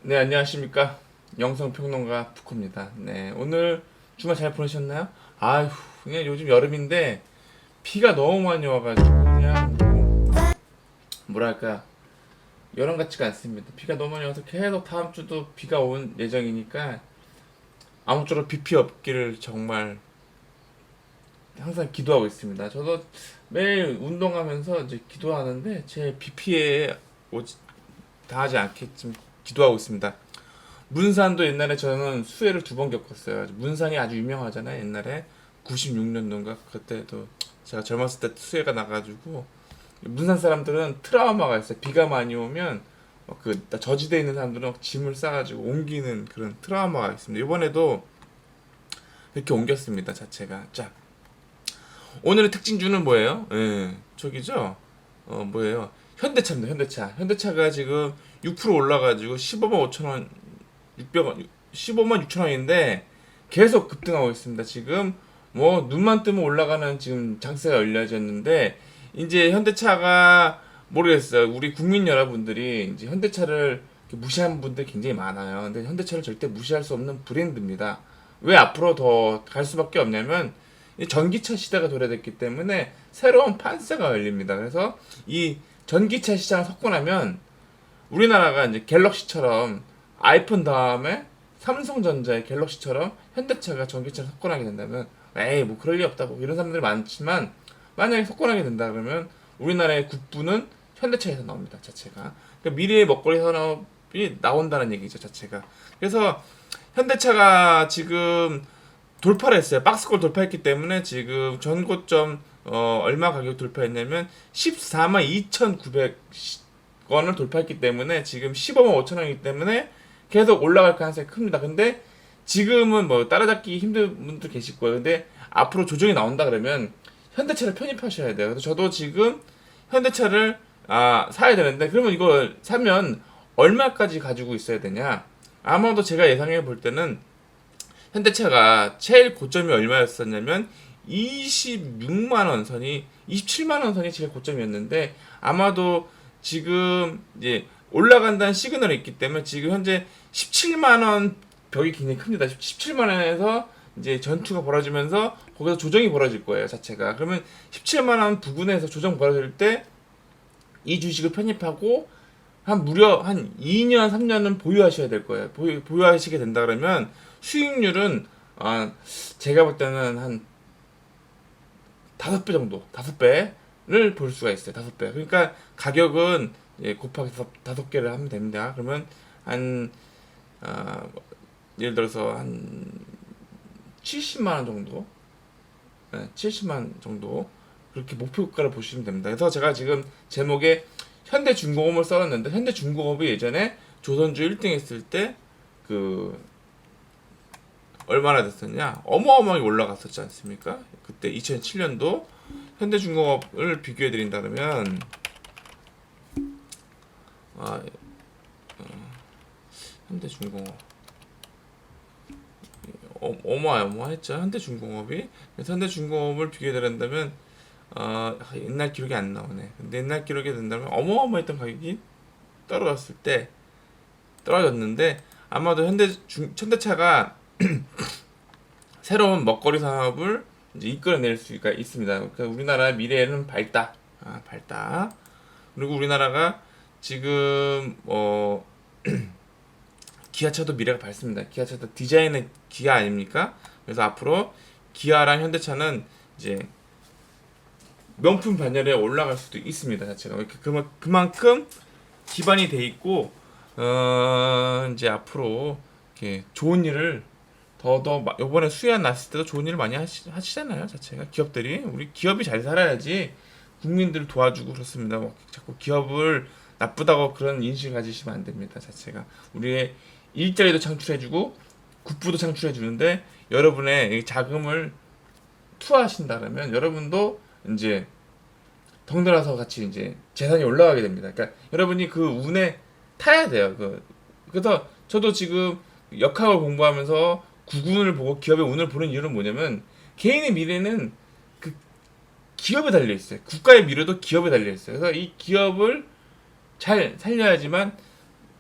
네, 안녕하십니까. 영상평론가 푸코입니다. 네, 오늘 주말 잘 보내셨나요? 아휴, 그냥 요즘 여름인데 비가 너무 많이 와가지고 그냥 뭐랄까 여름 같지가 않습니다. 비가 너무 많이 와서 계속 다음 주도 비가 온 예정이니까 아무쪼록 비 피해 없기를 정말 항상 기도하고 있습니다. 저도 매일 운동하면서 이제 기도하는데 제 비 피해에 당하지 않게 좀 기도하고 있습니다. 문산도 옛날에 저는 수해를 2번 겪었어요. 문산이 아주 유명하잖아요. 옛날에 96년도인가 그때도 제가 젊었을 때 수해가 나가지고 문산 사람들은 트라우마가 있어요. 비가 많이 오면 그 저지대에 있는 사람들은 짐을 싸가지고 옮기는 그런 트라우마가 있습니다. 이번에도 이렇게 옮겼습니다. 자체가. 자, 오늘의 특징주는 뭐예요? 저기죠. 뭐예요? 현대차입니다. 현대차. 현대차가 지금 6% 올라가지고 15만 5천 원 600원, 15만 6천 원인데 계속 급등하고 있습니다. 지금 뭐 눈만 뜨면 올라가는 지금 장세가 열려졌는데 이제 현대차가 모르겠어요. 우리 국민 여러분들이 이제 현대차를 무시하는 분들이 굉장히 많아요. 근데 현대차를 절대 무시할 수 없는 브랜드입니다. 왜 앞으로 더 갈 수밖에 없냐면 전기차 시대가 도래됐기 때문에 새로운 판세가 열립니다. 그래서 이 전기차 시장을 석권하면 우리나라가 이제 갤럭시처럼 아이폰 다음에 삼성전자의 갤럭시처럼 현대차가 전기차를 석권하게 된다면 에이 뭐 그럴 리 없다 뭐 이런 사람들이 많지만 만약에 석권하게 된다 그러면 우리나라의 국부는 현대차에서 나옵니다. 자체가. 그러니까 미래의 먹거리 산업이 나온다는 얘기죠. 자체가. 그래서 현대차가 지금 돌파를 했어요. 박스권 돌파했기 때문에 지금 전고점 얼마 가격 돌파했냐면 14만 2,900원을 돌파했기 때문에 지금 15만 5천 원이기 때문에 계속 올라갈 가능성이 큽니다. 근데 지금은 뭐 따라잡기 힘든 분들 계실 거예요. 근데 앞으로 조정이 나온다 그러면 현대차를 편입하셔야 돼요. 그래서 저도 지금 현대차를 사야 되는데 그러면 이걸 사면 얼마까지 가지고 있어야 되냐? 아마도 제가 예상해 볼 때는 현대차가 제일 고점이 얼마였었냐면 26만 원 선이 27만 원 선이 제일 고점이었는데 아마도 지금 이제 올라간다는 시그널이 있기 때문에 지금 현재 17만 원 벽이 굉장히 큽니다. 17만 원에서 이제 전투가 벌어지면서 거기서 조정이 벌어질 거예요, 자체가. 그러면 17만 원 부근에서 조정 벌어질 때 이 주식을 편입하고 한 무려 한 2년, 3년은 보유하셔야 될 거예요. 보유하시게 된다 그러면 수익률은 제가 볼 때는 한 5배 정도, 5배를 볼 수가 있어요. 5배. 그러니까 가격은 곱하기 5개를 하면 됩니다. 그러면 한 예를 들어서 한 70만 원 정도, 70만 원 정도 그렇게 목표가를 보시면 됩니다. 그래서 제가 지금 제목에 현대중공업을 써놨는데 현대중공업이 예전에 조선주 1등 했을 때 그 얼마나 됐었냐? 어마어마하게 올라갔었지 않습니까? 그때 2007년도 현대중공업을 비교해 드린다 그러면 현대중공업 어마어마했죠. 현대중공업이. 그래서 현대중공업을 비교해 드린다면 옛날 기록이 안 나오네. 근데 옛날 기록이 된다면 어마어마했던 가격이 떨어졌는데 아마도 현대차가 새로운 먹거리 산업을 이제 이끌어낼 수가 있습니다. 그러니까 우리나라의 미래는 밝다. 밝다. 그리고 우리나라가 지금 기아차도 미래가 밝습니다. 기아차도 디자인의 기아 아닙니까? 그래서 앞으로 기아랑 현대차는 이제 명품 반열에 올라갈 수도 있습니다. 자체가 이렇게 그만큼 기반이 돼 있고 이제 앞으로 이렇게 좋은 일을 더 이번에 수해 났을 때도 좋은 일을 많이 하시잖아요. 자체가 기업들이 우리 기업이 잘 살아야지 국민들을 도와주고 그렇습니다. 뭐 자꾸 기업을 나쁘다고 그런 인식을 가지시면 안 됩니다. 자체가 우리의 일자리도 창출해주고 국부도 창출해주는데 여러분의 자금을 투하하신다면 여러분도 이제 덩달아서 같이 이제 재산이 올라가게 됩니다. 그러니까 여러분이 그 운에 타야 돼요. 그래서 저도 지금 역학을 공부하면서 구군을 보고 기업의 운을 보는 이유는 뭐냐면 개인의 미래는 그 기업에 달려 있어요. 국가의 미래도 기업에 달려 있어요. 그래서 이 기업을 잘 살려야지만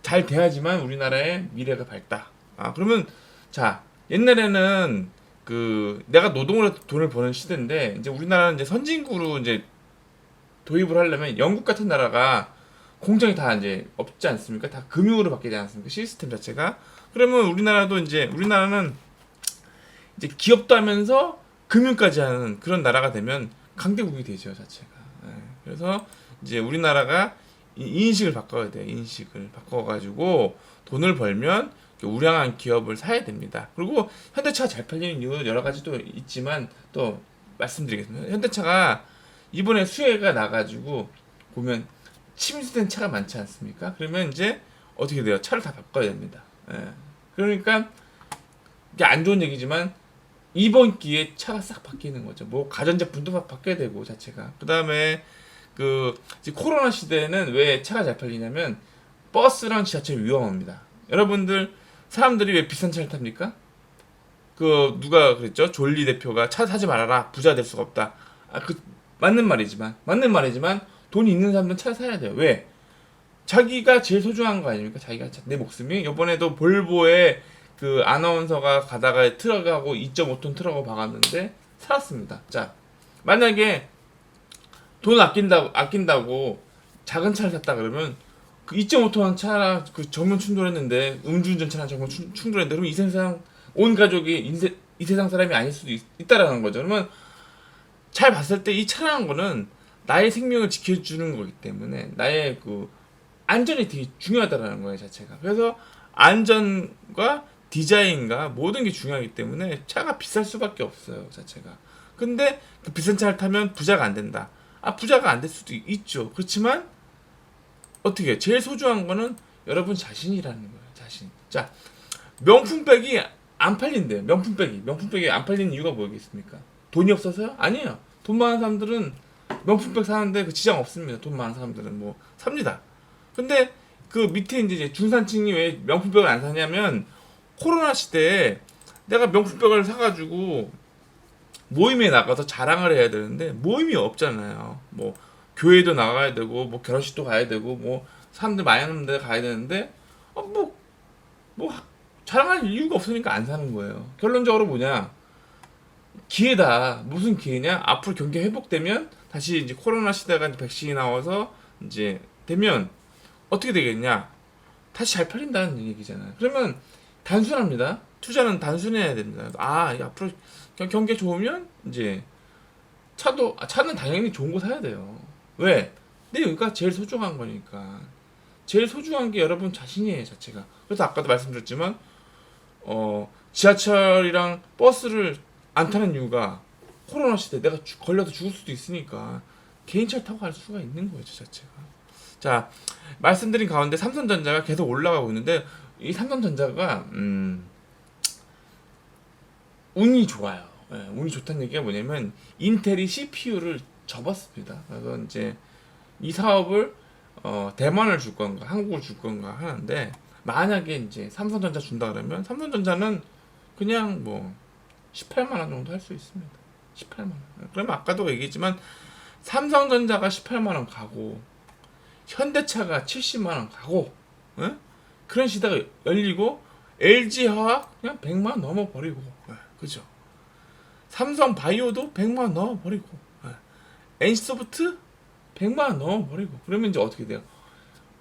잘 돼야지만 우리나라의 미래가 밝다. 그러면 자, 옛날에는 그 내가 노동으로 돈을 버는 시대인데 이제 우리나라는 이제 선진국으로 이제 도입을 하려면 영국 같은 나라가 공장이 다 이제 없지 않습니까? 다 금융으로 바뀌지 않습니까? 시스템 자체가. 그러면 우리나라도 이제 우리나라는 이제 기업도 하면서 금융까지 하는 그런 나라가 되면 강대국이 되죠, 자체가. 예. 그래서 이제 우리나라가 인식을 바꿔야 돼요. 인식을 바꿔가지고 돈을 벌면 우량한 기업을 사야 됩니다. 그리고 현대차가 잘 팔리는 이유 여러 가지도 있지만 또 말씀드리겠습니다. 현대차가 이번에 수혜가 나가지고 보면 침수된 차가 많지 않습니까? 그러면 이제 어떻게 돼요? 차를 다 바꿔야 됩니다. 예. 그러니까 이게 안 좋은 얘기지만 이번 기회에 차가 싹 바뀌는 거죠. 뭐 가전제품도 막 바뀌어야 되고 자체가. 그 다음에 그 이제 코로나 시대에는 왜 차가 잘 팔리냐면 버스랑 지하철이 위험합니다. 여러분들 사람들이 왜 비싼 차를 탑니까? 그 누가 그랬죠? 졸리 대표가 차 사지 말아라. 부자 될 수가 없다. 그 맞는 말이지만 돈이 있는 사람들은 차 사야 돼요. 왜? 자기가 제일 소중한 거 아닙니까? 자기가 내 목숨이. 이번에도 볼보에 그 아나운서가 가다가 트럭하고 2.5톤 트럭하고 박았는데 살았습니다. 자, 만약에 돈 아낀다고 작은 차를 샀다 그러면 그 2.5톤 차랑 그 정면 충돌했는데 음주운전 차랑 정면 충돌했는데 그러면 이 세상 온 가족이 이 세상 사람이 아닐 수도 있다라는 거죠. 그러면 잘 봤을 때 이 차라는 거는 나의 생명을 지켜주는 거기 때문에 나의 그 안전이 되게 중요하다라는 거예요, 자체가. 그래서 안전과 디자인과 모든 게 중요하기 때문에 차가 비쌀 수밖에 없어요, 자체가. 근데 그 비싼 차를 타면 부자가 안 된다. 부자가 안 될 수도 있죠. 그렇지만 어떻게 제일 소중한 거는 여러분 자신이라는 거예요, 자신. 자, 명품백이 안 팔린대요. 명품백이 안 팔리는 이유가 뭐겠습니까? 돈이 없어서요? 아니에요. 돈 많은 사람들은 명품백 사는데 그 지장 없습니다. 돈 많은 사람들은 뭐 삽니다. 근데 그 밑에 이제 중산층이 왜 명품백을 안 사냐면 코로나 시대에 내가 명품백을 사가지고 모임에 나가서 자랑을 해야 되는데 모임이 없잖아요. 뭐 교회도 나가야 되고 뭐 결혼식도 가야 되고 뭐 사람들 많이 하는 데 가야 되는데 뭐 자랑할 이유가 없으니까 안 사는 거예요. 결론적으로 뭐냐? 기회다. 무슨 기회냐? 앞으로 경기 회복되면 다시 이제 코로나 시대가 이제 백신이 나와서 이제 되면 어떻게 되겠냐? 다시 잘 팔린다는 얘기잖아요. 그러면 단순합니다. 투자는 단순해야 됩니다. 앞으로 경기가 좋으면 이제 차는 당연히 좋은 거 사야 돼요. 왜? 내 여기가 제일 소중한 거니까. 제일 소중한 게 여러분 자신이에요, 자체가. 그래서 아까도 말씀드렸지만 지하철이랑 버스를 안 타는 이유가 코로나 시대 내가 걸려서 죽을 수도 있으니까 개인차를 타고 갈 수가 있는 거예요, 자체가. 자, 말씀드린 가운데 삼성전자가 계속 올라가고 있는데 이 삼성전자가 운이 좋아요. 예, 운이 좋다는 얘기가 뭐냐면 인텔이 CPU를 접었습니다. 그래서 이제 이 사업을 대만을 줄 건가 한국을 줄 건가 하는데 만약에 이제 삼성전자 준다 그러면 삼성전자는 그냥 뭐 18만 원 정도 할 수 있습니다. 18만 원. 그러면 아까도 얘기했지만 삼성전자가 18만 원 가고 현대차가 70만 원 가고 그런 시대가 열리고 LG화학 그냥 100만 원 넘어 버리고 그죠? 삼성 바이오도 100만 원 넘어 버리고 NC소프트 100만 원 넘어 버리고 그러면 이제 어떻게 돼요?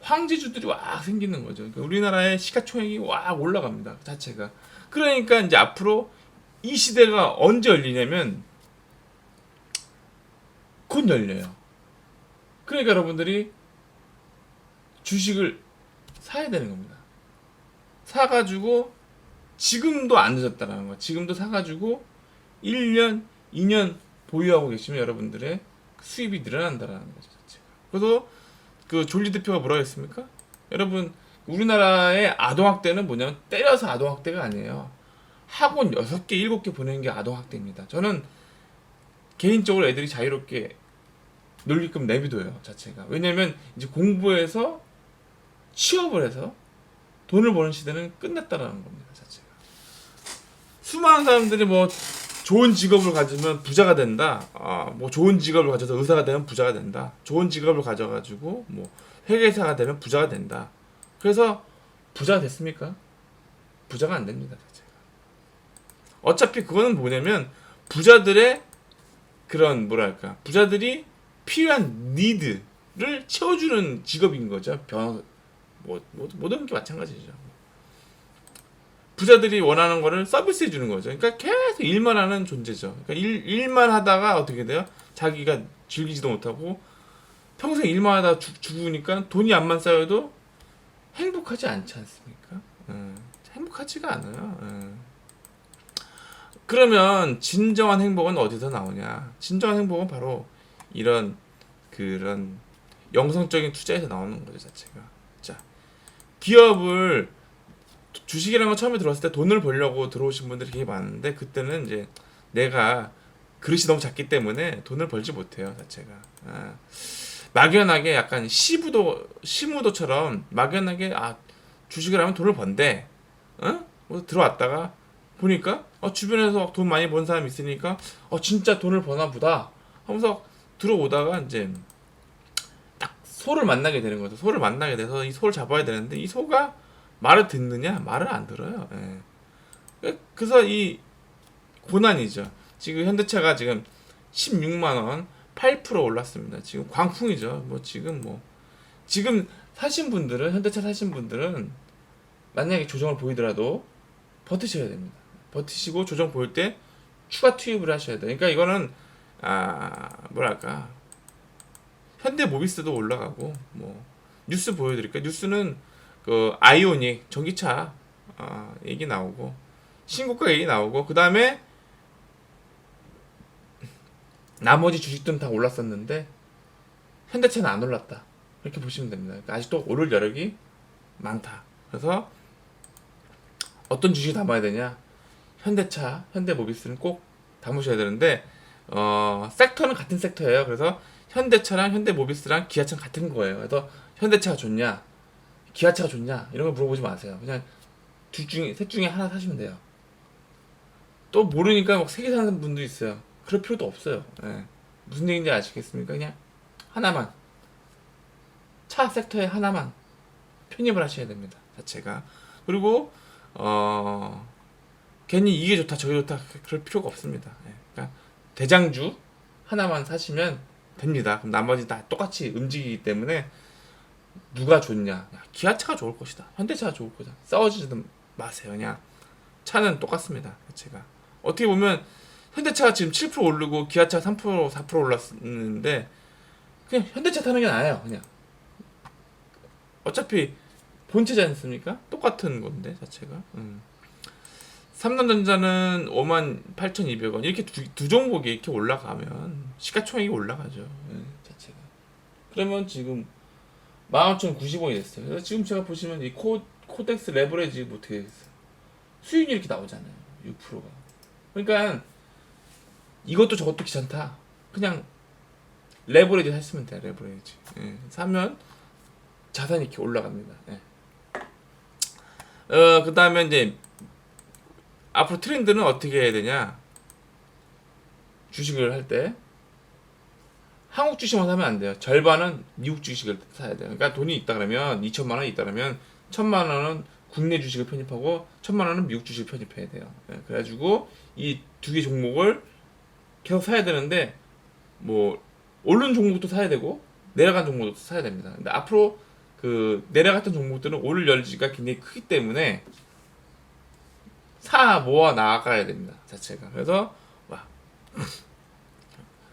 황제주들이 와 생기는 거죠. 그러니까 우리나라의 시가총액이 와 올라갑니다. 그 자체가. 그러니까 이제 앞으로 이 시대가 언제 열리냐면 곧 열려요. 그러니까 여러분들이 주식을 사야 되는 겁니다. 사가지고 지금도 안 늦었다라는 거. 지금도 사가지고 1년, 2년 보유하고 계시면 여러분들의 수입이 늘어난다라는 거죠. 자체가. 그래서 그 졸리 대표가 뭐라고 했습니까? 여러분 우리나라의 아동학대는 뭐냐면 때려서 아동학대가 아니에요. 학원 6개, 7개 보내는 게 아동학대입니다. 저는 개인적으로 애들이 자유롭게 놀게끔 내비둬요, 자체가. 왜냐면 이제 공부해서 취업을 해서 돈을 버는 시대는 끝났다라는 겁니다, 자체가. 수많은 사람들이 뭐 좋은 직업을 가지면 부자가 된다. 뭐 좋은 직업을 가져서 의사가 되면 부자가 된다. 좋은 직업을 가져가지고 뭐 회계사가 되면 부자가 된다. 그래서 부자가 됐습니까? 부자가 안 됩니다. 자체가. 어차피 그거는 뭐냐면 부자들의 그런 뭐랄까 부자들이 필요한 니드를 채워주는 직업인 거죠. 모든 게 마찬가지죠. 부자들이 원하는 거를 서비스해 주는 거죠. 그러니까 계속 일만 하는 존재죠. 그러니까 일만 하다가 어떻게 돼요? 자기가 즐기지도 못하고 평생 일만 하다 죽으니까 돈이 안만 쌓여도 행복하지 않지 않습니까? 행복하지가 않아요. 그러면 진정한 행복은 어디서 나오냐? 진정한 행복은 바로 이런 그런 영성적인 투자에서 나오는 거죠, 자체가. 자, 기업을 주식이라는 거 처음에 들어왔을 때 돈을 벌려고 들어오신 분들이 되게 많은데 그때는 이제 내가 그릇이 너무 작기 때문에 돈을 벌지 못해요, 자체가. 막연하게 약간 시무도처럼 막연하게 주식을 하면 돈을 번대. 뭐 들어왔다가 보니까 주변에서 돈 많이 번 사람이 있으니까 진짜 돈을 버나 보다 하면서 들어오다가 이제 딱 소를 만나게 되는 거죠. 소를 만나게 돼서 이 소를 잡아야 되는데 이 소가 말을 듣느냐? 말을 안 들어요. 그래서 이 고난이죠. 지금 현대차가 지금 16만 원 8% 올랐습니다. 지금 광풍이죠. 지금 사신 분들은 현대차 사신 분들은 만약에 조정을 보이더라도 버티셔야 됩니다. 버티시고 조정 보일 때 추가 투입을 하셔야 돼요. 그러니까 이거는 뭐랄까 현대모비스도 올라가고 뉴스 보여드릴까요? 뉴스는 그 아이오닉 전기차 얘기 나오고 신고가 얘기 나오고 그 다음에 나머지 주식들은 다 올랐었는데 현대차는 안 올랐다. 이렇게 보시면 됩니다. 그러니까 아직도 오를 여력이 많다. 그래서 어떤 주식이 담아야 되냐? 현대차, 현대모비스는 꼭 담으셔야 되는데 섹터는 같은 섹터예요. 그래서 현대차랑 현대모비스랑 기아차는 같은 거예요. 그래서 현대차가 좋냐, 기아차가 좋냐 이런 거 물어보지 마세요. 그냥 셋 중에 하나 사시면 돼요. 또 모르니까 막 세 개 사는 분도 있어요. 그럴 필요도 없어요. 무슨 얘기인지 아시겠습니까? 그냥 하나만 차 섹터에 하나만 편입을 하셔야 됩니다. 자체가. 그리고 괜히 이게 좋다 저게 좋다 그럴 필요가 없습니다. 그러니까 대장주 하나만 사시면 됩니다. 그럼 나머지 다 똑같이 움직이기 때문에 누가 좋냐? 기아차가 좋을 것이다. 현대차가 좋을 거다. 싸워지지도 마세요. 그냥 차는 똑같습니다. 자체가. 어떻게 보면 현대차가 지금 7% 오르고 기아차 3% 4% 올랐는데 그냥 현대차 타는 게 나아요. 그냥 어차피 본체지 않습니까? 똑같은 건데 자체가. 삼성전자는 58,200원 이렇게 두 종목이 이렇게 올라가면 시가총액이 올라가죠. 자체가. 그러면 지금 15,090원이 됐어요. 그래서 지금 제가 보시면 이 코덱스 레버리지 어떻게 됐어요? 수익률이 이렇게 나오잖아요. 6%가. 그러니까 이것도 저것도 귀찮다. 그냥 레버리지 하시면 돼요. 레버리지. 사면 자산이 이렇게 올라갑니다. 그 다음에 이제 앞으로 트렌드는 어떻게 해야 되냐? 주식을 할 때 한국 주식만 사면 안 돼요. 절반은 미국 주식을 사야 돼요. 그러니까 돈이 있다 그러면 2천만 원이 있다 그러면 1,000만 원은 국내 주식을 편입하고 1,000만 원은 미국 주식을 편입해야 돼요. 그래가지고 이 두 개 종목을 계속 사야 되는데 오른 종목도 사야 되고 내려간 종목도 사야 됩니다. 근데 앞으로 그 내려갔던 종목들은 오를 여지가 굉장히 크기 때문에 모아 나가야 됩니다. 자체가. 그래서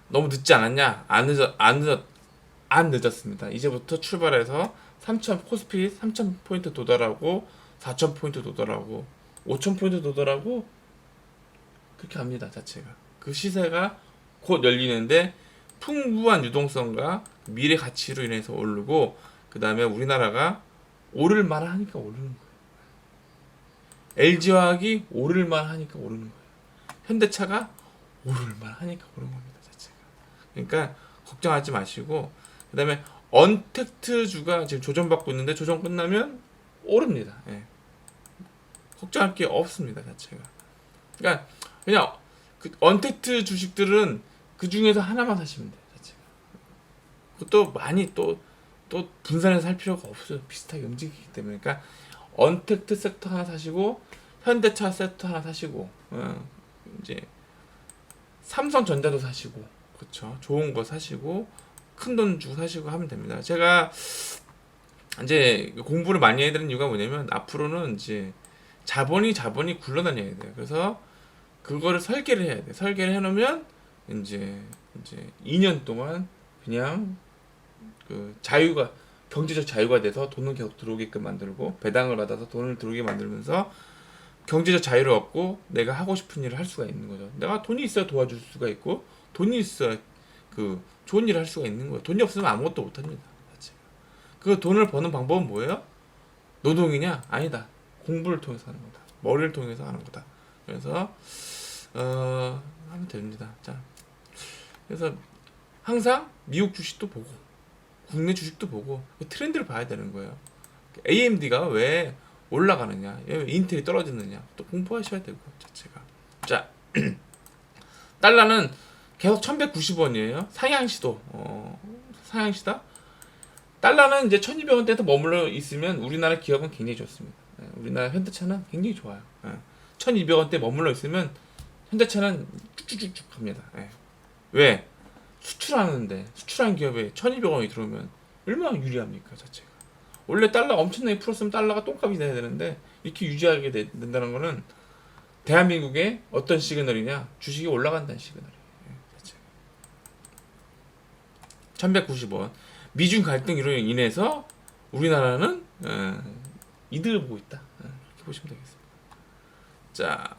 너무 늦지 않았냐? 안 늦었습니다. 이제부터 출발해서 3,000 코스피 3,000포인트 도달하고 4,000포인트 도달하고 5,000포인트 도달하고 그렇게 합니다. 자체가. 그 시세가 곧 열리는데 풍부한 유동성과 미래 가치로 인해서 오르고 그 다음에 우리나라가 오를만 하니까 오르는 거예요. LG화학이 오를만 하니까 오르는 거예요. 현대차가 오를만 하니까 오르는 겁니다. 자체가. 그러니까 걱정하지 마시고 그 다음에 언택트주가 지금 조정받고 있는데 조정 끝나면 오릅니다. 걱정할 게 없습니다. 자체가. 그러니까 그냥 그 언택트 주식들은 그 중에서 하나만 사시면 돼요. 자체가. 그것도 많이 또 분산해서 할 필요가 없어요. 비슷하게 움직이기 때문에. 그러니까 언택트 섹터 하나 사시고 현대차 섹터 하나 사시고 이제 삼성전자도 사시고 그렇죠. 좋은 거 사시고 큰 돈 주고 사시고 하면 됩니다. 제가 이제 공부를 많이 해야 되는 이유가 뭐냐면 앞으로는 이제 자본이 굴러다녀야 돼요. 그래서 그거를 설계를 해야 돼. 설계를 해놓으면 이제 2년 동안 그냥 그 경제적 자유가 돼서 돈은 계속 들어오게끔 만들고 배당을 받아서 돈을 들어오게 만들면서 경제적 자유를 얻고 내가 하고 싶은 일을 할 수가 있는 거죠. 내가 돈이 있어야 도와줄 수가 있고 돈이 있어야 그 좋은 일을 할 수가 있는 거예요. 돈이 없으면 아무것도 못 합니다. 그 돈을 버는 방법은 뭐예요? 노동이냐? 아니다. 공부를 통해서 하는 거다. 머리를 통해서 하는 거다. 그래서 하면 됩니다. 자, 그래서 항상 미국 주식도 보고 국내 주식도 보고 트렌드를 봐야 되는 거예요. AMD가 왜 올라가느냐, 왜 인텔이 떨어지느냐 또 공부하셔야 되고 자체가. 자, 달러는 계속 1190원이에요. 상향시도 상향시다. 달러는 이제 1200원대에서 머물러 있으면 우리나라 기업은 굉장히 좋습니다. 우리나라 현대차는 굉장히 좋아요. 1200원대 머물러 있으면 현대차는 쭉쭉쭉 갑니다. 왜? 수출하는 기업에 1200원이 들어오면 얼마나 유리합니까 자체가. 원래 달러 엄청나게 풀었으면 달러가 똥값이 돼야 되는데 이렇게 유지하게 된다는 거는 대한민국의 어떤 시그널이냐, 주식이 올라간다는 시그널이에요. 1190원. 미중 갈등으로 인해서 우리나라는 이득을 보고 있다. 이렇게 보시면 되겠습니다. 자,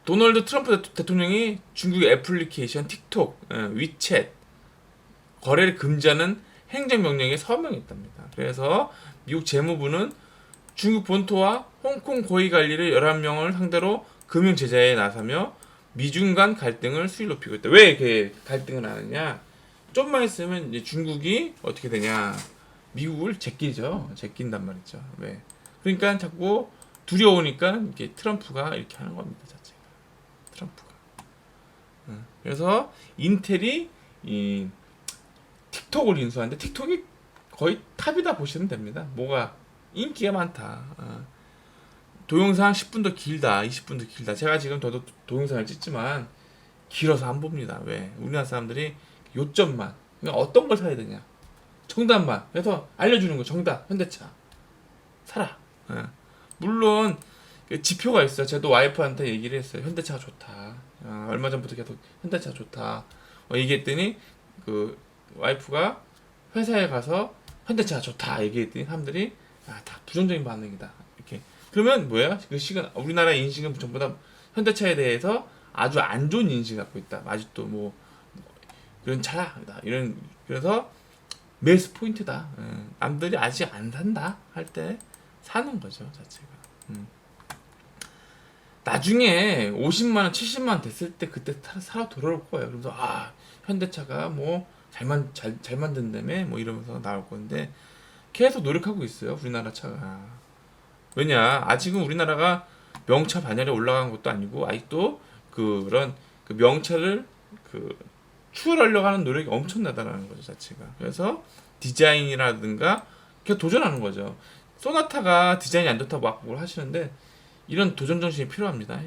도널드 트럼프 대통령이 중국의 애플리케이션 틱톡, 위챗 거래를 금지하는 행정명령에 서명했답니다. 그래서 미국 재무부는 중국 본토와 홍콩 고위 관리를 11명을 상대로 금융 제재에 나서며 미중 간 갈등을 수위 높이고 있다. 왜 이렇게 갈등을 하느냐? 좀만 있으면 이제 중국이 어떻게 되냐? 미국을 제낀단 말이죠. 왜? 그러니까 자꾸 두려우니까 이렇게 트럼프가 이렇게 하는 겁니다. 자체가. 트럼프가. 그래서 인텔이 이 틱톡을 인수하는데 틱톡이 거의 탑이다 보시면 됩니다. 뭐가 인기가 많다. 동영상 10분도 길다, 20분도 길다. 제가 지금 저도 동영상을 찍지만 길어서 안 봅니다. 왜? 우리나라 사람들이 요점만, 그러니까 어떤 걸 사야 되냐, 정답만. 그래서 알려주는 거. 정답, 현대차 사라. 물론 지표가 있어요. 제가 와이프한테 얘기를 했어요. 현대차가 좋다. 얼마 전부터 계속 현대차 좋다 얘기했더니 그 와이프가 회사에 가서 현대차가 좋다 얘기했더니 사람들이 다 부정적인 반응이다. 이렇게. 그러면 뭐야? 그 우리나라 인식은 전부 다 현대차에 대해서 아주 안 좋은 인식을 갖고 있다. 아직도 뭐 그런 차다. 그래서 매스 포인트다. 남들이 아직 안 산다 할 때 사는 거죠 자체가. 나중에 50만원 70만원 됐을 때 그때 사러 돌아올 거예요. 그래서 현대차가 뭐 잘 만든다며 뭐 이러면서 나올 건데 계속 노력하고 있어요 우리나라 차가. 왜냐, 아직은 우리나라가 명차 반열에 올라간 것도 아니고 아직도 그런 그 명차를 추월하려고 하는 노력이 엄청나다라는 거죠 자체가. 그래서 디자인이라든가 계속 도전하는 거죠. 소나타가 디자인이 안 좋다고 막 뭘 하시는데 이런 도전 정신이 필요합니다.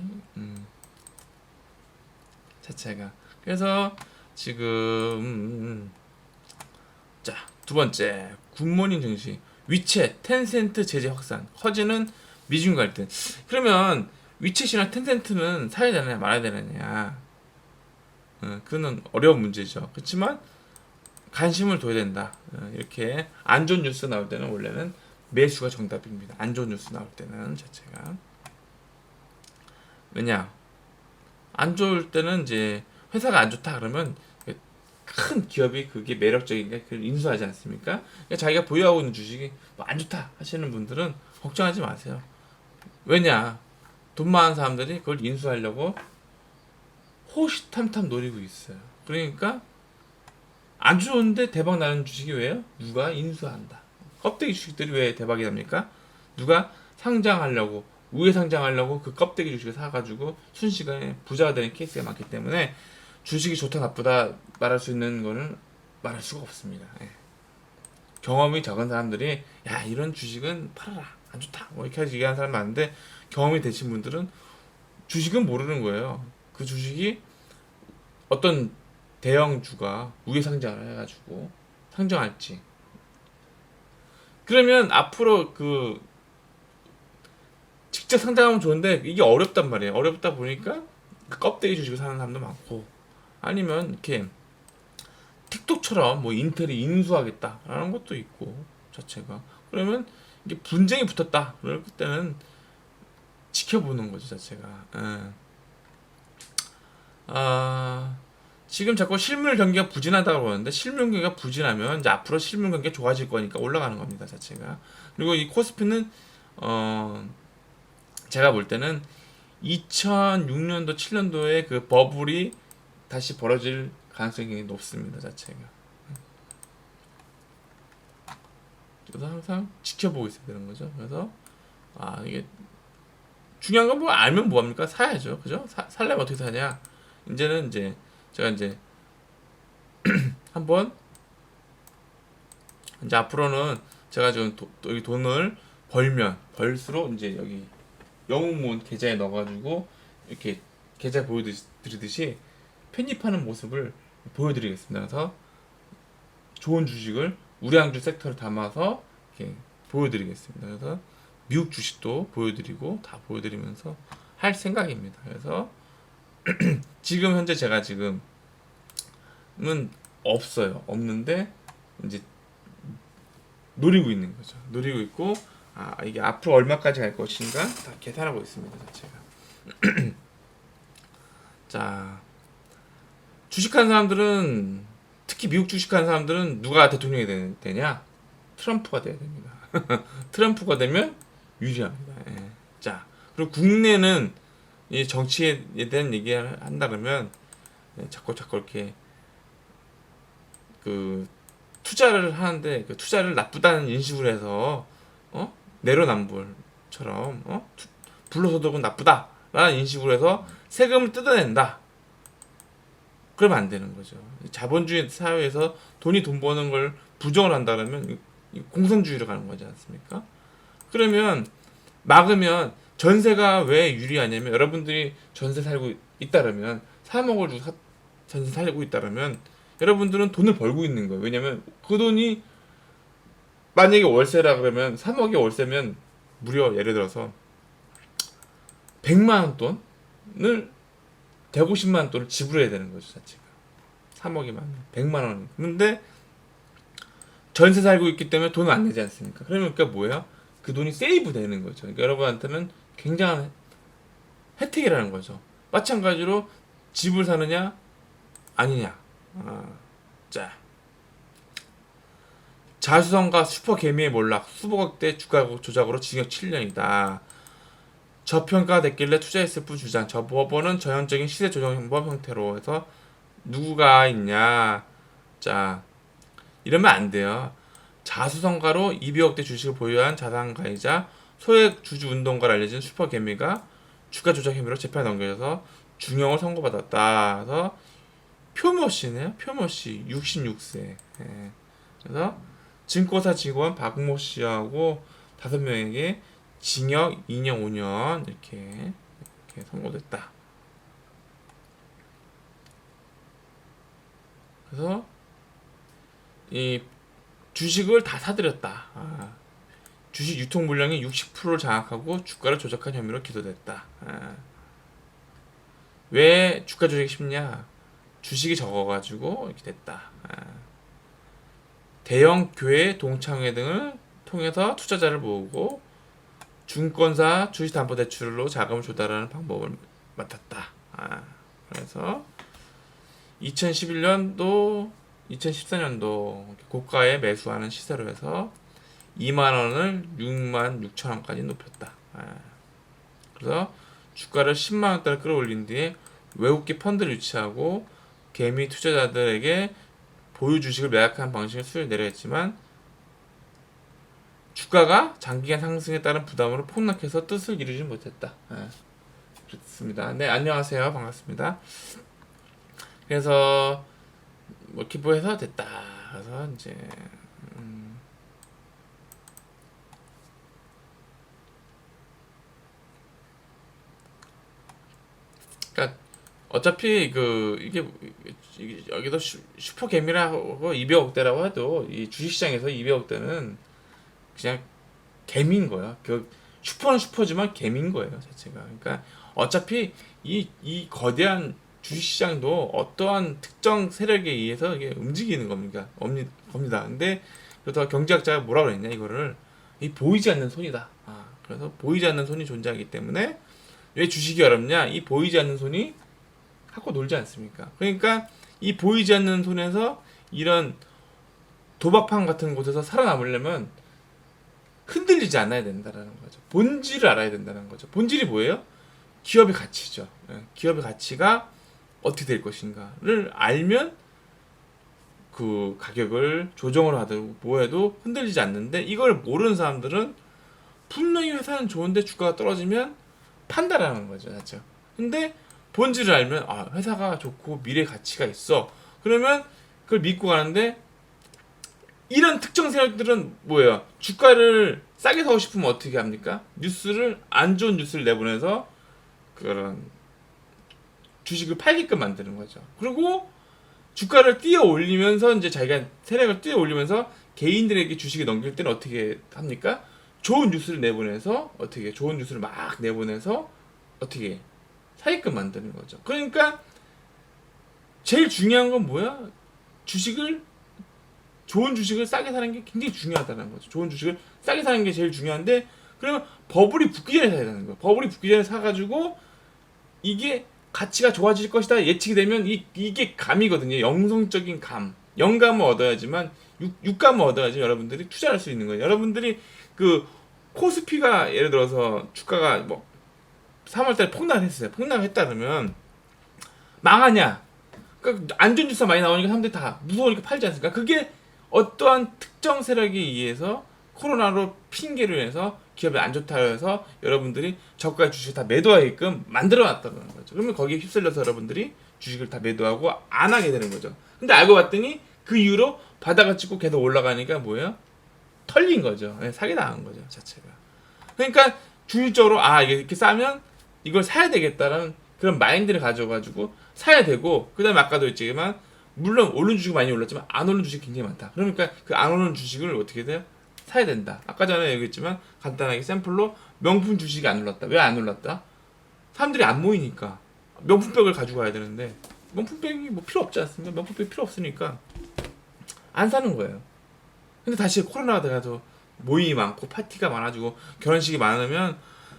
자체가. 그래서 지금 자, 두 번째 굿모닝 증시, 위챗, 텐센트 제재 확산, 커지는 미중 갈등. 그러면 위챗이나 텐센트는 사야 되느냐 말아야 되느냐, 그거는 어려운 문제죠. 그렇지만 관심을 둬야 된다. 이렇게 안 좋은 뉴스 나올 때는 원래는 매수가 정답입니다. 안 좋은 뉴스 나올 때는 자체가. 왜냐, 안 좋을 때는 이제 회사가 안 좋다 그러면 큰 기업이 그게 매력적인가 그걸 인수하지 않습니까? 그러니까 자기가 보유하고 있는 주식이 뭐안 좋다 하시는 분들은 걱정하지 마세요. 왜냐, 돈 많은 사람들이 그걸 인수하려고 호시탐탐 노리고 있어요. 그러니까 안 좋은데 대박 나는 주식이 왜요? 누가 인수한다. 껍데기 주식들이 왜 대박이 납니까? 누가 상장하려고, 우회 상장하려고 그 껍데기 주식을 사가지고 순식간에 부자가 되는 케이스가 많기 때문에 주식이 좋다 나쁘다 말할 수 있는 거는 말할 수가 없습니다. 경험이 적은 사람들이 야 이런 주식은 팔아라 안 좋다 뭐 이렇게 얘기하는 사람 많은데 경험이 되신 분들은 주식은 모르는 거예요. 그 주식이 어떤 대형주가 우회 상장을 해가지고 상장할지. 그러면 앞으로 그 직접 상장하면 좋은데 이게 어렵단 말이에요. 어렵다 보니까 그 껍데기 주식을 사는 사람도 많고 아니면 이렇게 틱톡처럼 뭐 인텔이 인수하겠다라는 것도 있고 자체가 그러면 이게 분쟁이 붙었다 그럴 때는 지켜보는 거죠 자체가. 예. 아 지금 자꾸 실물 경기가 부진하다고 그러는데 실물 경기가 부진하면 이제 앞으로 실물 경기가 좋아질 거니까 올라가는 겁니다 자체가. 그리고 이 코스피는 어 제가 볼 때는 2006년도 7년도에 그 버블이 다시 벌어질 가능성이 높습니다 자체가. 그래서 항상 지켜보고 있어야 되는 거죠. 그래서 이게 중요한 건 뭐 알면 뭐합니까? 사야죠. 그죠? 살려면 어떻게 사냐? 이제는 이제 제가 이제 한번 이제 앞으로는 제가 지금 여기 돈을 벌수록 이제 여기 영웅문 계좌에 넣어가지고 이렇게 계좌 보여드리듯이 편입하는 모습을 보여드리겠습니다. 그래서 좋은 주식을 우량주 섹터를 담아서 이렇게 보여드리겠습니다. 그래서 미국 주식도 보여드리고 다 보여드리면서 할 생각입니다. 그래서 지금 현재 제가 지금은 없는데 이제 노리고 있는 거죠. 노리고 있고 이게 앞으로 얼마까지 갈 것인가 다 계산하고 있습니다. 제가. 자 주식하는 사람들은 특히 미국 주식하는 사람들은 누가 대통령이 되냐? 트럼프가 돼야 됩니다. 트럼프가 되면 유리합니다. 예. 자 그리고 국내는 이 정치에 대한 얘기를 한다 그러면 자꾸 이렇게 그 투자를 하는데 그 투자를 나쁘다는 인식으로 해서 내로남불처럼 불로소득은 나쁘다라는 인식으로 해서 세금을 뜯어낸다. 그러면 안 되는 거죠. 자본주의 사회에서 돈 버는 걸 부정을 한다 그러면 공산주의로 가는 거지 않습니까? 그러면 막으면 전세가 왜 유리하냐면 여러분들이 전세 살고 있다라면 3억을 주고 전세 살고 있다라면 여러분들은 돈을 벌고 있는 거예요. 왜냐면 그 돈이 만약에 월세라 그러면 3억이 월세면 무려 예를 들어서 100만 원 돈을 150만 원 돈을 지불해야 되는 거죠 자체가. 3억이면 100만 원. 근데 전세 살고 있기 때문에 돈을 안 내지 않습니까? 그러니까 뭐예요? 그 돈이 세이브 되는 거죠. 그러니까 여러분한테는 굉장한 혜택이라는 거죠. 마찬가지로 집을 사느냐 아니냐. 자 자수성가 슈퍼개미의 몰락 수백억대 주가 조작으로 징역 7년이다. 저평가됐길래 투자했을 뿐 주장. 저 법원은 전형적인 시세 조정법 형태로 해서 누구가 있냐. 자 이러면 안 돼요. 자수성가로 200억대 주식을 보유한 자산가이자 소액 주주 운동가로 알려진 슈퍼개미가 주가 조작 혐의로 재판에 넘겨져서 중형을 선고받았다. 그래서 표모씨네요. 표모씨 66세. 예. 그래서 증권사 직원 박모 씨하고 5명에게 징역 2년 5년 이렇게 선고됐다. 그래서 이 주식을 다 사들였다. 주식 유통 물량의 60%를 장악하고 주가를 조작한 혐의로 기소됐다. 왜 주가 조작이 쉽냐? 주식이 적어가지고 이렇게 됐다. 대형 교회, 동창회 등을 통해서 투자자를 모으고 증권사 주식담보대출로 자금을 조달하는 방법을 맡았다. 그래서 2011년도, 2014년도 고가에 매수하는 시세로 해서 2만원을 6만 6천원까지 높였다. 그래서 주가를 10만원대로 끌어올린 뒤에 외국계 펀드를 유치하고 개미 투자자들에게 보유 주식을 매각하는 방식의 수익을 내려했지만 주가가 장기간 상승에 따른 부담으로 폭락해서 뜻을 이루지 못했다. 그렇습니다. 네, 안녕하세요. 반갑습니다. 그래서 뭐 기부해서 됐다. 그래서 이제 어차피 여기도 슈퍼개미라고 200억대라고 해도 이 주식시장에서 200억대는 그냥 개미인 거야. 그 슈퍼는 슈퍼지만 개미인 거예요, 자체가. 그러니까 어차피 이 거대한 주식시장도 어떠한 특정 세력에 의해서 이게 움직이는 겁니다. 근데 그렇다고 경제학자가 뭐라 그랬냐, 이거를 이 보이지 않는 손이다. 그래서 보이지 않는 손이 존재하기 때문에 왜 주식이 어렵냐? 이 보이지 않는 손이 갖고 놀지 않습니까? 그러니까 이 보이지 않는 손에서 이런 도박판 같은 곳에서 살아남으려면 흔들리지 않아야 된다는 거죠. 본질을 알아야 된다는 거죠. 본질이 뭐예요? 기업의 가치죠. 기업의 가치가 어떻게 될 것인가를 알면 그 가격을 조정을 하든 뭐해도 흔들리지 않는데, 이걸 모르는 사람들은 분명히 회사는 좋은데 주가가 떨어지면 판다라는 거죠, 자체. 근데 본질을 알면 회사가 좋고 미래 가치가 있어. 그러면 그걸 믿고 가는데, 이런 특정 세력들은 뭐예요? 주가를 싸게 사고 싶으면 어떻게 합니까? 안 좋은 뉴스를 내보내서 그런 주식을 팔게끔 만드는 거죠. 그리고 주가를 띄어 올리면서 이제 자기가 세력을 띄어 올리면서 개인들에게 주식을 넘길 때는 어떻게 합니까? 좋은 뉴스를 내보내서 좋은 뉴스를 막 내보내서 어떻게 사게끔 만드는 거죠. 그러니까 제일 중요한 건 뭐야? 좋은 주식을 싸게 사는 게 굉장히 중요하다는 거죠. 좋은 주식을 싸게 사는 게 제일 중요한데, 그러면 버블이 붙기 전에 사야 되는 거예요. 버블이 붙기 전에 사가지고 이게 가치가 좋아질 것이다 예측이 되면 이게 감이거든요. 영성적인 감. 영감을 얻어야지만, 육감을 얻어야지 여러분들이 투자할 수 있는 거예요. 여러분들이 그 코스피가 예를 들어서 주가가 뭐 3월달에 폭락했어요. 폭락했다 그러면 망하냐? 그러니까 안 좋은 뉴스가 많이 나오니까 사람들이 다 무서우니까 팔지 않습니까? 그게 어떠한 특정 세력에 의해서 코로나로 핑계로 해서 기업이 안 좋다 해서 여러분들이 저가 주식을 다 매도하게끔 만들어 놨다는 거죠. 그러면 거기에 휩쓸려서 여러분들이 주식을 다 매도하고 안 하게 되는 거죠. 근데 알고 봤더니 그 이후로 바닥을 찍고 계속 올라가니까 뭐예요? 털린 거죠. 사기 당한 거죠, 자체가. 그러니까 주식적으로 이게 이렇게 싸면 이걸 사야 되겠다라는 그런 마인드를 가져가지고 사야 되고, 그 다음에 아까도 했지만 물론 오른 주식이 많이 올랐지만 안 오른 주식이 굉장히 많다. 그러니까 그 안 오른 주식을 어떻게 돼요? 사야 된다. 아까 전에 얘기했지만 간단하게 샘플로 명품 주식이 안 올랐다. 왜 안 올랐다? 사람들이 안 모이니까. 명품백을 가지고 가야 되는데 명품백이 뭐 필요 없지 않습니까? 명품백 필요 없으니까 안 사는 거예요. 근데 다시 코로나가 돼가지고 모임이 많고 파티가 많아지고 결혼식이 많으면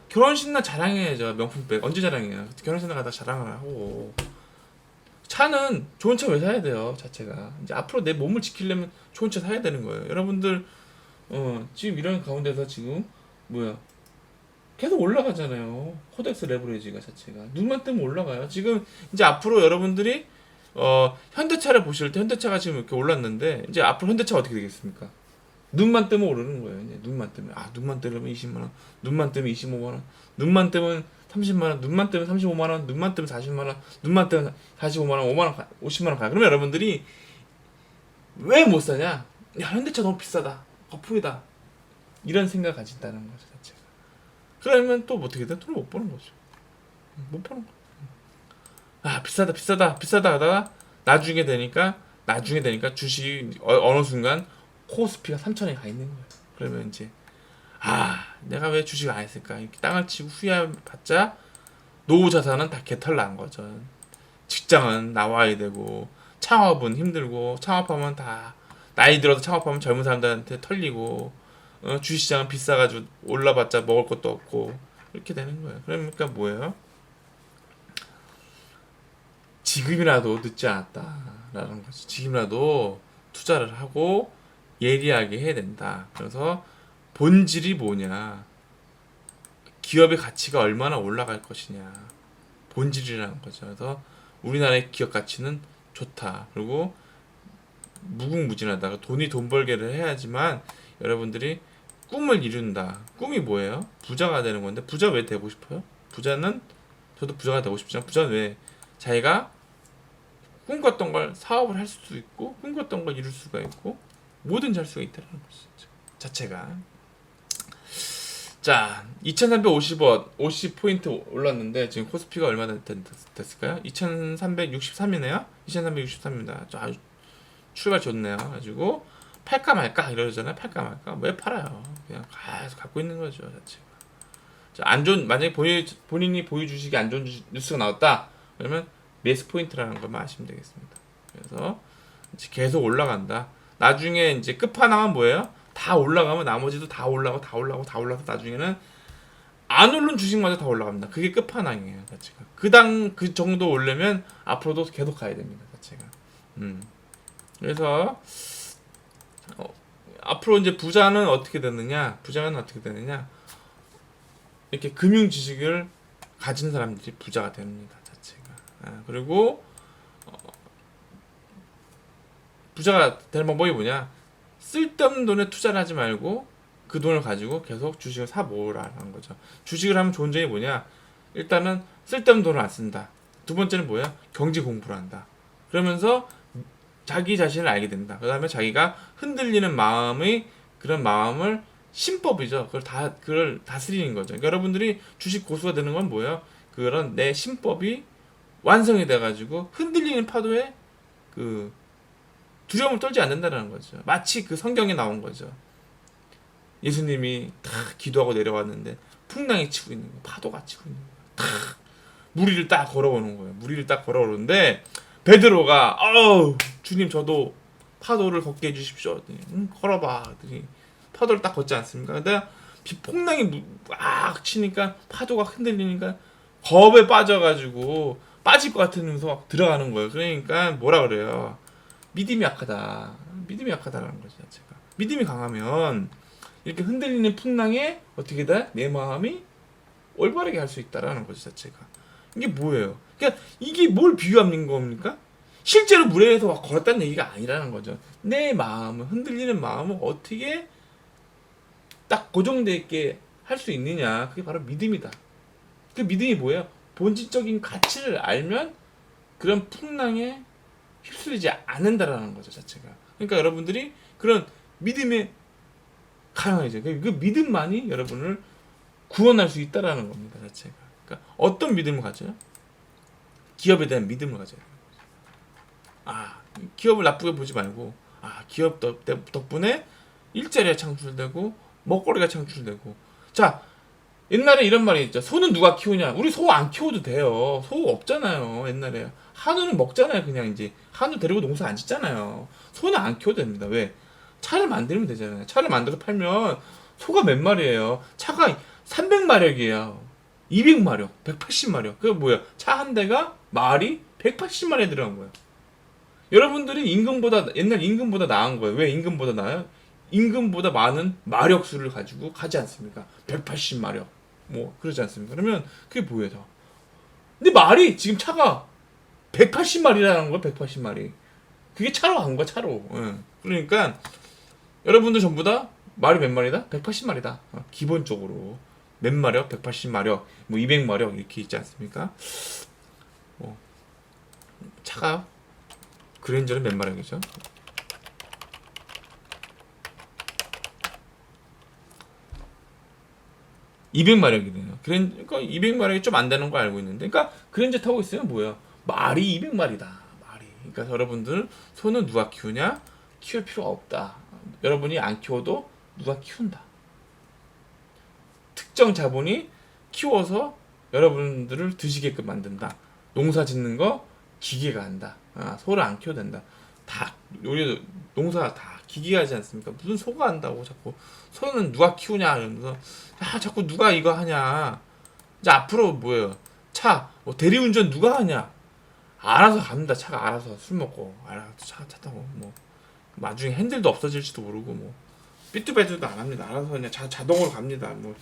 결혼식날 자랑해야죠. 명품백 언제 자랑해요? 결혼식날 가다 자랑을 하고. 차는 좋은 차 왜 사야 돼요, 자체가. 이제 앞으로 내 몸을 지키려면 좋은 차 사야 되는 거예요. 여러분들 지금 이런 가운데서 지금 뭐야 계속 올라가잖아요. 코덱스 레버리지가 자체가 눈만 뜨면 올라가요. 지금 이제 앞으로 여러분들이 현대차를 보실 때 현대차가 지금 이렇게 올랐는데, 이제 앞으로 현대차 어떻게 되겠습니까? 눈만 뜨면 오르는 거예요. 이제 눈만 뜨면 눈만 뜨면 20만 원, 눈만 뜨면 25만 원, 눈만 뜨면 30만 원, 눈만 뜨면 35만 원, 눈만 뜨면 40만 원, 눈만 뜨면 45만 원, 5만 원, 50만 원 가요. 그러면 여러분들이 왜 못 사냐? 야, 현대차 너무 비싸다, 거품이다, 이런 생각 가진다는 거죠, 자체가. 그러면 또 어떻게 돼? 돈을 못 버는 거죠. 못 버는 거. 비싸다, 비싸다, 비싸다 하다가 나중에 되니까 주식이 어느 순간 코스피가 3천에 가 있는 거예요. 그러면 이제 내가 왜 주식을 안 했을까? 이렇게 땅을 치고 후회받자 노후 자산은 다 개털 난 거죠. 직장은 나와야 되고 창업은 힘들고, 창업하면 다 나이 들어서 창업하면 젊은 사람들한테 털리고, 주식시장은 비싸가지고 올라봤자 먹을 것도 없고 이렇게 되는 거예요. 그러니까 뭐예요? 지금이라도 늦지 않았다라는 거지. 지금이라도 투자를 하고 예리하게 해야 된다. 그래서 본질이 뭐냐, 기업의 가치가 얼마나 올라갈 것이냐, 본질이라는 거죠. 그래서 우리나라의 기업 가치는 좋다. 그리고 무궁무진하다. 돈이 돈 벌게를 해야지만 여러분들이 꿈을 이룬다. 꿈이 뭐예요? 부자가 되는 건데, 부자 왜 되고 싶어요? 부자는, 저도 부자가 되고 싶지만, 부자는 왜 자기가 꿈꿨던 걸 사업을 할 수도 있고 꿈꿨던 걸 이룰 수가 있고 뭐든지 할 수가 있다는 거죠, 자체가. 자, 2350원, 50포인트 올랐는데, 지금 코스피가 얼마나 됐을까요? 2363이네요? 2363입니다. 아주 출발 좋네요. 가지고, 팔까 말까 이러잖아요. 팔까 말까. 왜 팔아요? 그냥 계속 갖고 있는 거죠, 자체가. 자, 안 좋은, 만약에 본인이 보유 주식이 안 좋은 뉴스가 나왔다. 그러면 매수 포인트라는 것만 아시면 되겠습니다. 그래서 이제 계속 올라간다. 나중에 이제 끝판왕은 뭐예요? 다 올라가면 나머지도 다 올라가고 다 올라가고 다 올라서 나중에는 안 오른 주식마저 다 올라갑니다. 그게 끝판왕이에요, 자체가. 그 정도 올려면 앞으로도 계속 가야 됩니다, 자체가. 그래서 앞으로 이제 부자는 어떻게 되느냐? 이렇게 금융 지식을 가진 사람들이 부자가 됩니다, 자체가. 그리고 부자가 될 방법이 뭐냐? 쓸데없는 돈에 투자를 하지 말고 그 돈을 가지고 계속 주식을 사 모으라는 거죠. 주식을 하면 좋은 점이 뭐냐? 일단은 쓸데없는 돈을 안 쓴다. 두 번째는 뭐야? 경제 공부를 한다. 그러면서 자기 자신을 알게 된다. 그 다음에 자기가 흔들리는 그런 마음을 신법이죠. 그걸 다스리는 거죠. 그러니까 여러분들이 주식 고수가 되는 건 뭐예요? 그런 내 신법이 완성이 돼가지고 흔들리는 파도에 그 두려움을 떨지 않는다는 거죠. 마치 그 성경에 나온 거죠. 예수님이 다 기도하고 내려왔는데 풍랑이 치고 있는 거예요. 파도가 치고 있는 거예요. 다 무리를 딱 걸어오는 거예요. 무리를 딱 걸어오는데 베드로가 주님 저도 파도를 걷게 해주십시오. 걸어봐. 파도를 딱 걷지 않습니까? 근데 폭랑이 막 치니까 파도가 흔들리니까 겁에 빠져가지고 빠질 것 같으면서 막 들어가는 거예요. 그러니까 뭐라 그래요? 믿음이 약하다. 믿음이 약하다라는 거죠, 자체가. 믿음이 강하면 이렇게 흔들리는 풍랑에 어떻게 돼? 내 마음이 올바르게 할 수 있다라는 거죠, 자체가. 이게 뭐예요? 그러니까 이게 뭘 비유하는 겁니까? 실제로 물에서 막 걸었다는 얘기가 아니라는 거죠. 내 마음을 흔들리는 마음을 어떻게 딱 고정되어 있게 할 수 있느냐? 그게 바로 믿음이다. 그 믿음이 뭐예요? 본질적인 가치를 알면 그런 풍랑에 휩쓸리지 않는다라는 거죠, 자체가. 그러니까 여러분들이 그런 믿음에 강해져. 그 믿음만이 여러분을 구원할 수 있다라는 겁니다, 자체가. 그러니까 어떤 믿음을 가져요? 기업에 대한 믿음을 가져요. 기업을 나쁘게 보지 말고, 기업 덕분에 일자리가 창출되고 먹거리가 창출되고. 자, 옛날에 이런 말이 있죠. 소는 누가 키우냐? 우리 소 안 키워도 돼요. 소 없잖아요. 옛날에 한우는 먹잖아요. 그냥 이제 한우 데리고 농사 안 짓잖아요. 소는 안 키워도 됩니다. 왜? 차를 만들면 되잖아요. 차를 만들어서 팔면 소가 몇 마리예요? 차가 300마력이에요. 200마력, 180마력. 그게 뭐야? 차 한 대가 말이 180마리에 들어간 거예요. 여러분들이 옛날 임금보다 나은 거예요. 왜 임금보다 나아요? 임금보다 많은 마력수를 가지고 가지 않습니까? 180마력. 뭐 그러지 않습니까? 그러면 그게 뭐예요? 근데 말이 지금 차가 180마리라는 거야, 180마리. 그게 차로 간 거야, 차로. 그러니까 여러분들 전부 다 말이 몇 마리다? 180마리다. 기본적으로 몇 마력? 180마력, 뭐 200마력 이렇게 있지 않습니까? 차가 그랜저는 몇 마력이죠? (200마력이네요) 그러니까 200마력이 좀 안 되는 거 알고 있는데, 그러니까 그랜저 타고 있으면 뭐야? 말이 200마리다. 말이. 그러니까 여러분들 소는 누가 키우냐? 키울 필요가 없다. 여러분이 안 키워도 누가 키운다. 특정 자본이 키워서 여러분들을 드시게끔 만든다. 농사 짓는 거 기계가 한다. 소를 안 키워도 된다. 다 우리 농사 다 기계가 하지 않습니까? 무슨 소가 한다고 자꾸. 소는 누가 키우냐 이러면서 자꾸 누가 이거 하냐. 이제 앞으로 뭐예요? 뭐 대리운전 누가 하냐? 알아서 갑니다. 차가 알아서 술 먹고 알아서 차 타고 뭐 나중에 핸들도 없어질지도 모르고 뭐 삐뚤빼뚤도 안 합니다. 알아서 그냥 자동으로 갑니다. 뭐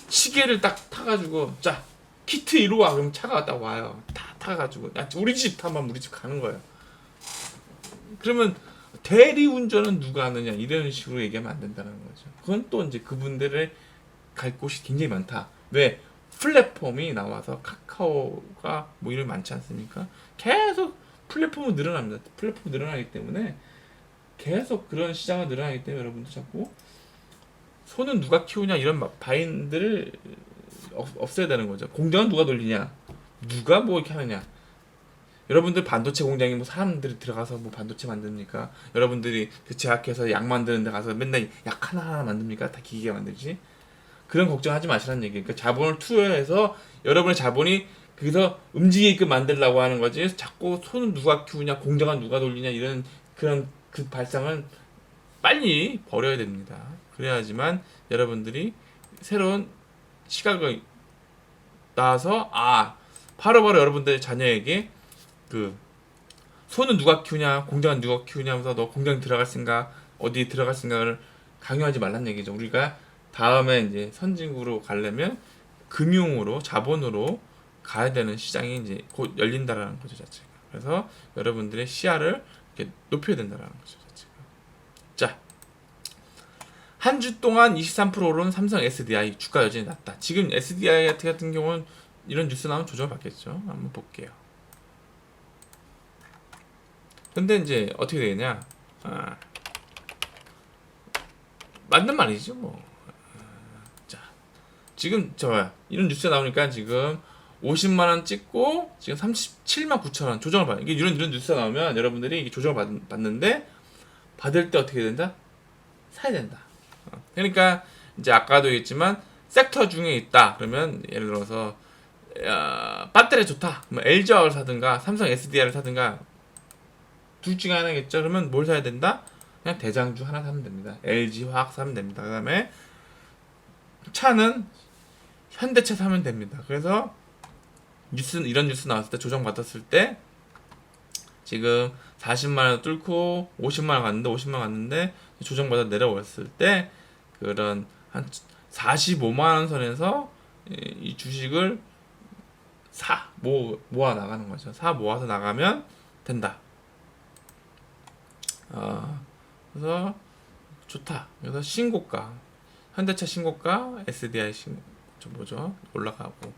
시계를 딱 타가지고 자 키트 이리 와 그럼 차가 딱 와요. 다 타가지고 우리 집 타면 우리 집 가는 거예요. 그러면 대리운전은 누가 하느냐 이런 식으로 얘기하면 안 된다는 거죠. 그건 또 이제 그분들의 갈 곳이 굉장히 많다. 왜? 플랫폼이 나와서 카카오가 뭐 이런 많지 않습니까? 계속 플랫폼은 늘어납니다. 플랫폼이 늘어나기 때문에 계속 그런 시장은 늘어나기 때문에 여러분도 자꾸 소는 누가 키우냐 이런 바인드를 없애야 되는 거죠. 공장은 누가 돌리냐, 누가 뭐 이렇게 하느냐. 여러분들 반도체 공장에 뭐 사람들이 들어가서 뭐 반도체 만듭니까? 여러분들이 그 제약회사 약 만드는 데 가서 맨날 약 하나하나 만듭니까? 다 기계가 만들지. 그런 걱정하지 마시라는 얘기예요. 그러니까 자본을 투여해서 여러분의 자본이 거기서 움직이게끔 만들려고 하는 거지. 자꾸 손은 누가 키우냐, 공장은 누가 돌리냐 이런 그런 그 발상은 빨리 버려야 됩니다. 그래야지만 여러분들이 새로운 시각을 나와서 바로바로 여러분들 자녀에게 그 손은 누가 키우냐, 공장은 누가 키우냐 하면서 너 공장 들어갈 생각, 어디 들어갈 생각을 강요하지 말란 얘기죠. 우리가 다음에 이제 선진국으로 가려면 금융으로, 자본으로 가야 되는 시장이 이제 곧 열린다라는 거죠, 자체가. 그래서 여러분들의 시야를 이렇게 높여야 된다라는 거죠, 자체가. 자, 한 주 동안 23% 오른 삼성 SDI 주가 여전히 낮다. 지금 SDI 같은 경우는 이런 뉴스 나오면 조정을 받겠죠. 한번 볼게요. 근데 이제 어떻게 되냐? 맞는 말이죠, 뭐. 자, 지금 이런 뉴스가 나오니까 지금 50만 원 찍고 지금 37만 9천 원 조정을 받는. 이게 이런 뉴스가 나오면 여러분들이 이게 조정을 받는데 받을 때 어떻게 된다? 사야 된다. 그러니까 이제 아까도 얘기했지만 섹터 중에 있다. 그러면 예를 들어서 배터리 좋다. 그러면 LG화학을 사든가 삼성 SDI를 사든가 둘 중에 하나겠죠. 그러면 뭘 사야 된다? 그냥 대장주 하나 사면 됩니다. LG화학 사면 됩니다. 그 다음에 차는 현대차 사면 됩니다. 그래서 이런 뉴스 나왔을 때 조정받았을 때 지금 40만원 뚫고 50만원 갔는데 조정받아 내려왔을 때 그런 한 45만원 선에서 이 주식을 모아 나가는 거죠. 모아서 나가면 된다. 그래서 좋다. 그래서 신고가 현대차 신고가 SDI 뭐죠? 올라가고.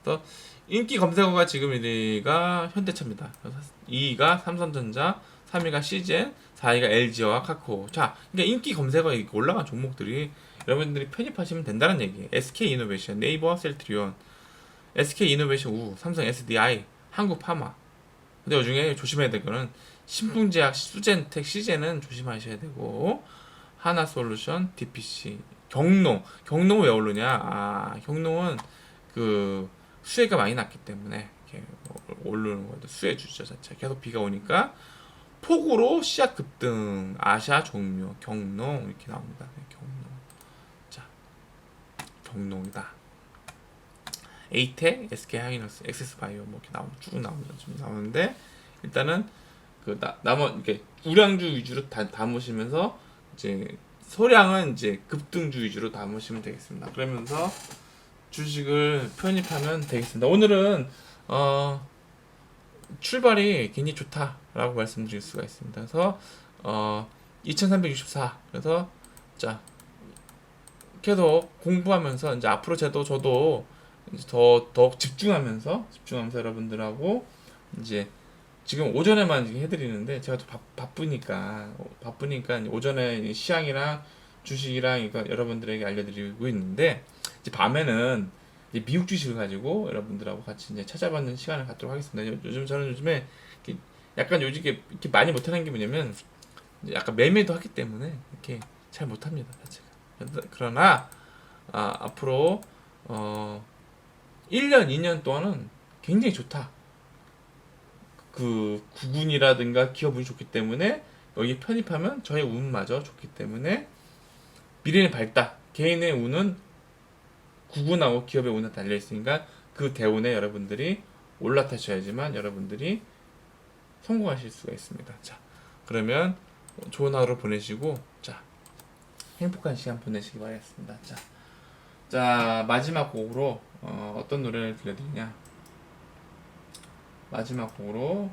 그래서 인기 검색어가 지금 1위가 현대차입니다. 그래서 2위가 삼성전자, 3위가 CGN, 4위가 LG와 카카오. 자, 그러니까 인기 검색어 올라간 종목들이 여러분들이 편입하시면 된다는 얘기예요. SK이노베이션, 네이버, 셀트리온, SK이노베이션 우, 삼성 SDI, 한국파마. 근데 요중에 조심해야 될 거는 신풍제약, 수젠텍, CGN은 조심하셔야 되고 하나솔루션, DPC, 경농은 왜 오르냐? 경농은 그 수혜가 많이 났기 때문에 이렇게 오르는 거예요. 수혜 주죠 자체. 계속 비가 오니까 폭우로 씨앗 급등, 아시아 종묘, 경농 이렇게 나옵니다. 경농. 자, 경농이다. 에이텍, SK하이닉스, 엑세스바이오 뭐 이렇게 쭉 나옵니다. 좀 나오는데 일단은 이렇게 우량주 위주로 담으시면서 이제 소량은 이제 급등주 위주로 담으시면 되겠습니다. 그러면서 주식을 편입하면 되겠습니다. 오늘은 출발이 굉장히 좋다라고 말씀드릴 수가 있습니다. 그래서 2364 그래서 자 계속 공부하면서 이제 앞으로 저도 이제 더 집중하면서 여러분들하고 이제 지금 오전에만 해드리는데 제가 또 바쁘니까 오전에 시향이랑 주식이랑 이거 여러분들에게 알려드리고 있는데 이제 밤에는 이제 미국 주식을 가지고 여러분들하고 같이 이제 찾아봤는 시간을 갖도록 하겠습니다. 저는 요즘에 약간 이렇게 많이 못하는 게 뭐냐면 약간 매매도 하기 때문에 이렇게 잘 못합니다. 제가. 그러나 앞으로 1년, 2년 동안은 굉장히 좋다. 그 구군이라든가 기업운이 좋기 때문에 여기 편입하면 저의 운마저 좋기 때문에 미래는 밝다. 개인의 운은 구군하고 기업의 운에 달려 있으니까 그 대운에 여러분들이 올라타셔야지만 여러분들이 성공하실 수가 있습니다. 자, 그러면 좋은 하루 보내시고 자 행복한 시간 보내시기 바라겠습니다. 자 마지막 곡으로 어떤 노래를 들려드리냐? 마지막 곡으로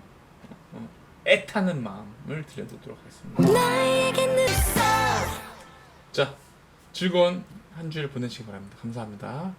애타는 마음을 들려드리도록 하겠습니다. 자, 즐거운 한 주일 보내시기 바랍니다. 감사합니다.